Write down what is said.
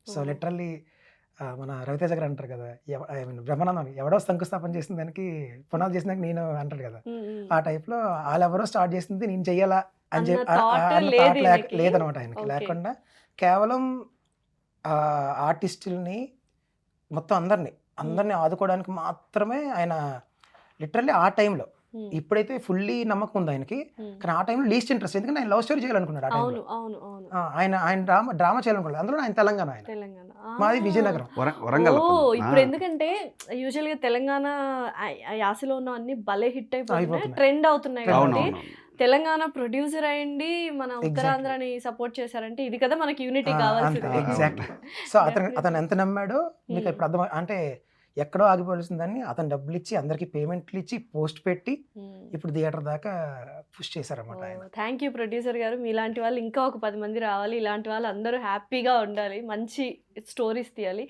So ఓ. Literally మన రవితేజ గారు అంటారు కదా, ఐ మీన్ బ్రహ్మానందం ఎవడో శంకుస్థాపన చేసిన దానికి పునాది చేసిన దానికి నేను అంటారు కదా, ఉమ్, ఉమ్. ఆ టైప్లో వాళ్ళెవరో స్టార్ట్ చేసింది నేను చెయ్యాలా అని అన్న చెప్పి thought అన్న లేదు థాట్ ఈయనకి. లేదనమాట ఆయనకి. Okay. లేకుండా కేవలం ఆర్టిస్టుల్ని మొత్తం అందరినీ ఆదుకోవడానికి మాత్రమే ఆయన లిటరల్లీ ఆ టైంలో. ఉమ్, ఇప్పుడైతే ఫుల్లీ నమ్మకం ఉంది ఆయనకి, ఉమ్. కానీ ఆ టైంలో లీస్ట్ ఇంట్రెస్ట్, ఎందుకంటే ఆయన లవ్ స్టోరీ చేయాలనుకున్నాడు ఆ అవును టైంలో. అవును అవును. ఆయన డ్రామా చేయాలనుకున్నాడు. అందులో ఆయన తెలంగాణ, ఆయన తెలంగాణ. మాది విజయనగరం. వరంగల్ ఓ, అతను. ఇప్పుడు ఎందుకంటే యూజువల్ గా తెలంగాణ ఆ యాసలో ఉన్న అన్ని భలే హిట్ అయిపోతున్నాయి, అయిపోతున్నాయి. ట్రెండ్ అవుతున్నాయి Trend కాబట్టి అవునవును. తెలంగాణ ప్రొడ్యూసర్ అయ్యండి మన ఉత్తరాంధ్రని సపోర్ట్ చేశారంటే ఇది కదా మనకి యూనిటీ కావాల్సింది. ఎగ్జాక్ట్లీ. సో అతను ఎంత నమ్మాడో మీకు Hmm. ఇప్పుడు అర్థం. అంటే ఎక్కడో ఆగిపోవాల్సిందని అతను డబ్బులు ఇచ్చి అందరికి పేమెంట్లు ఇచ్చి పోస్ట్ పెట్టి ఇప్పుడు థియేటర్ దాకా పుష్ చేశారన్నమాట ఆయన. థ్యాంక్ యూ ప్రొడ్యూసర్ గారు, మీలాంటి వాళ్ళు ఇంకా ఒక 10 మంది రావాలి, ఇలాంటి వాళ్ళు అందరూ హ్యాపీగా ఉండాలి, మంచి స్టోరీస్ తీయాలి.